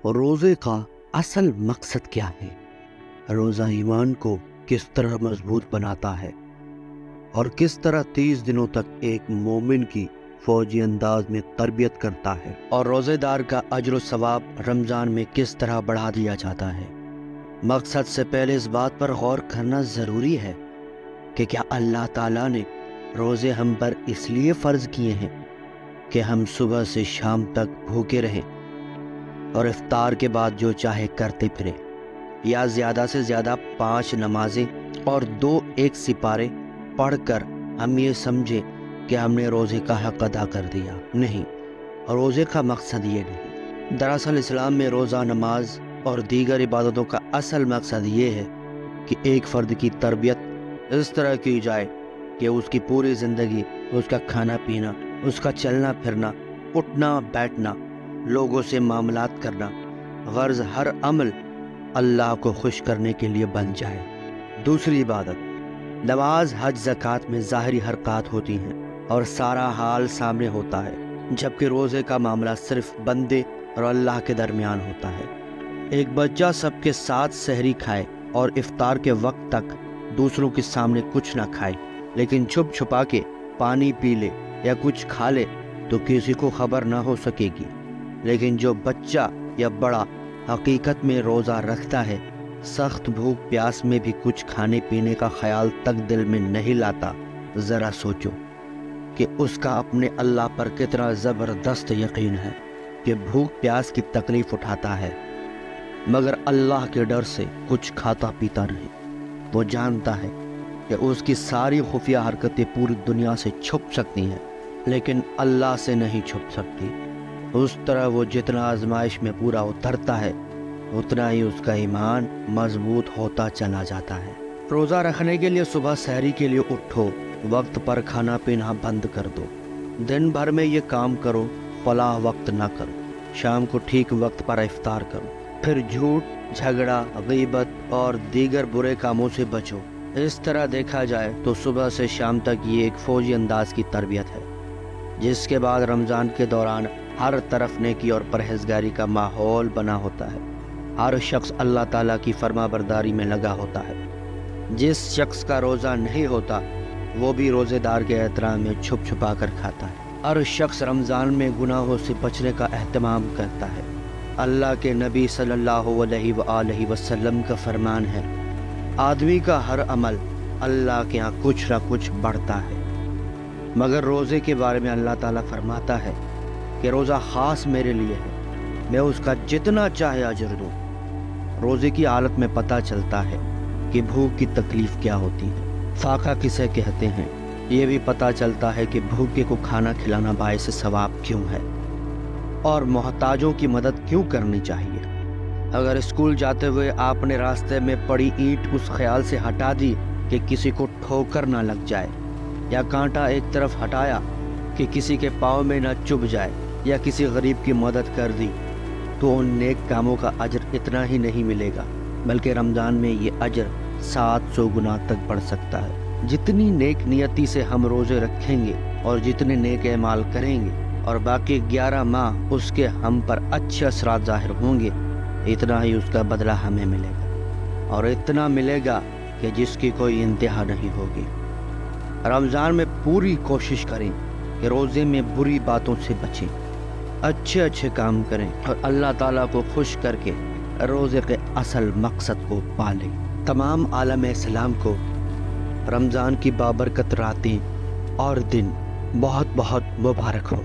روزے کا اصل مقصد کیا ہے؟ روزہ ایمان کو کس طرح مضبوط بناتا ہے اور کس طرح 30 دنوں تک ایک مومن کی فوجی انداز میں تربیت کرتا ہے، اور روزے دار کا اجر و ثواب رمضان میں کس طرح بڑھا دیا جاتا ہے۔ مقصد سے پہلے اس بات پر غور کرنا ضروری ہے کہ کیا اللہ تعالیٰ نے روزے ہم پر اس لیے فرض کیے ہیں کہ ہم صبح سے شام تک بھوکے رہیں اور افطار کے بعد جو چاہے کرتے پھریں، یا زیادہ سے زیادہ 5 نمازیں اور 2 ایک سپارے پڑھ کر ہم یہ سمجھیں کہ ہم نے روزے کا حق ادا کر دیا؟ نہیں، روزے کا مقصد یہ نہیں۔ دراصل اسلام میں روزہ، نماز اور دیگر عبادتوں کا اصل مقصد یہ ہے کہ ایک فرد کی تربیت اس طرح کی جائے کہ اس کی پوری زندگی، اس کا کھانا پینا، اس کا چلنا پھرنا، اٹھنا بیٹھنا، لوگوں سے معاملات کرنا، غرض ہر عمل اللہ کو خوش کرنے کے لیے بن جائے۔ دوسری عبادت نماز، حج، زکوٰۃ میں ظاہری حرکات ہوتی ہیں اور سارا حال سامنے ہوتا ہے، جبکہ روزے کا معاملہ صرف بندے اور اللہ کے درمیان ہوتا ہے۔ ایک بچہ سب کے ساتھ سحری کھائے اور افطار کے وقت تک دوسروں کے سامنے کچھ نہ کھائے، لیکن چھپ چھپا کے پانی پی لے یا کچھ کھا لے تو کسی کو خبر نہ ہو سکے گی، لیکن جو بچہ یا بڑا حقیقت میں روزہ رکھتا ہے، سخت بھوک پیاس میں بھی کچھ کھانے پینے کا خیال تک دل میں نہیں لاتا، ذرا سوچو کہ اس کا اپنے اللہ پر کتنا زبردست یقین ہے کہ بھوک پیاس کی تکلیف اٹھاتا ہے مگر اللہ کے ڈر سے کچھ کھاتا پیتا نہیں۔ وہ جانتا ہے کہ اس کی ساری خفیہ حرکتیں پوری دنیا سے چھپ سکتی ہیں لیکن اللہ سے نہیں چھپ سکتی۔ اس طرح وہ جتنا آزمائش میں پورا اترتا ہے اتنا ہی اس کا ایمان مضبوط ہوتا چلا جاتا ہے۔ روزہ رکھنے کے لیے صبح سحری کے لیے اٹھو، وقت پر کھانا پینا بند کر دو، دن بھر میں یہ کام کرو، فلاں وقت نہ کرو، شام کو ٹھیک وقت پر افطار کرو، پھر جھوٹ، جھگڑا، غیبت اور دیگر برے کاموں سے بچو۔ اس طرح دیکھا جائے تو صبح سے شام تک یہ ایک فوجی انداز کی تربیت ہے، جس کے بعد رمضان کے دوران ہر طرف نیکی اور پرہیزگاری کا ماحول بنا ہوتا ہے۔ ہر شخص اللہ تعالیٰ کی فرما برداری میں لگا ہوتا ہے۔ جس شخص کا روزہ نہیں ہوتا وہ بھی روزے دار کے احترام میں چھپ چھپا کر کھاتا ہے۔ ہر شخص رمضان میں گناہوں سے بچنے کا اہتمام کرتا ہے۔ اللہ کے نبی صلی اللہ علیہ وآلہ وسلم کا فرمان ہے، آدمی کا ہر عمل اللہ کے ہاں کچھ نہ کچھ بڑھتا ہے، مگر روزے کے بارے میں اللہ تعالیٰ فرماتا ہے کہ روزہ خاص میرے لیے ہے، میں اس کا جتنا چاہے اجر دوں۔ روزے کی حالت میں پتہ چلتا ہے کہ بھوک کی تکلیف کیا ہوتی ہے، فاقہ کسے کہتے ہیں، یہ بھی پتہ چلتا ہے کہ بھوکے کو کھانا کھلانا باعث ثواب کیوں ہے اور محتاجوں کی مدد کیوں کرنی چاہیے۔ اگر اسکول جاتے ہوئے آپ نے راستے میں پڑی اینٹ اس خیال سے ہٹا دی کہ کسی کو ٹھوکر نہ لگ جائے، یا کانٹا ایک طرف ہٹایا کہ کسی کے پاؤں میں نہ چبھ جائے، یا کسی غریب کی مدد کر دی، تو ان نیک کاموں کا اجر اتنا ہی نہیں ملے گا بلکہ رمضان میں یہ اجر 700 گنا تک بڑھ سکتا ہے۔ جتنی نیک نیتی سے ہم روزے رکھیں گے اور جتنے نیک اعمال کریں گے اور باقی 11 ماہ اس کے ہم پر اچھے اثرات ظاہر ہوں گے، اتنا ہی اس کا بدلہ ہمیں ملے گا، اور اتنا ملے گا کہ جس کی کوئی انتہا نہیں ہوگی۔ رمضان میں پوری کوشش کریں کہ روزے میں بری باتوں سے بچیں، اچھے کام کریں اور اللہ تعالیٰ کو خوش کر کے روزے کے اصل مقصد کو پالیں۔ تمام عالم اسلام کو رمضان کی بابرکت راتیں اور دن بہت بہت مبارک ہو۔